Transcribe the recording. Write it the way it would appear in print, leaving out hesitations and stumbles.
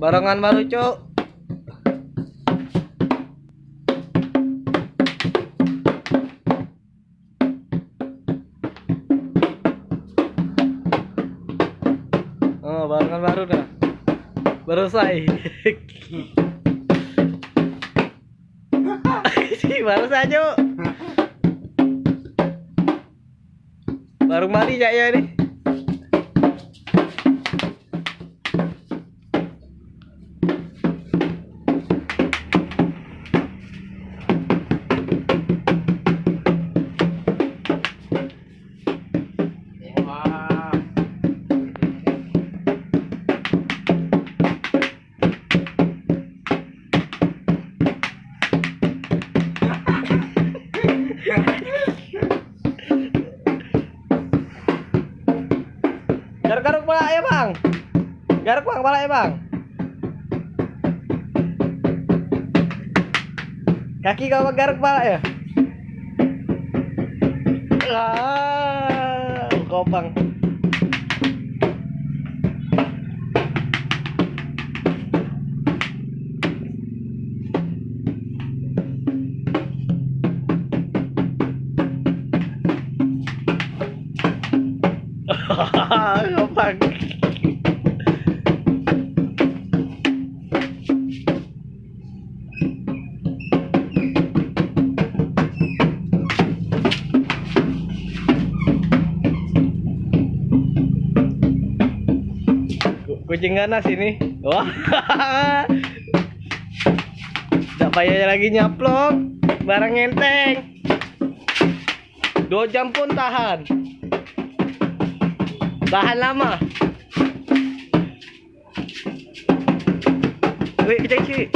Barengan baru, Cuk. Oh, barengan baru dah. Baru selesai. Baru saja, Cuk. Baru mari ya ini. Garuk-garuk pala ya, Bang. Garuk, Bang, pala ya, Bang. Kaki kau garuk pala ya. Kopang. Kopang. Kucing ganas ini. Wah. Tak payah lagi nyaplok. Barang enteng. 2 jam pun tahan. Tahan lama. Wih, kecil sih.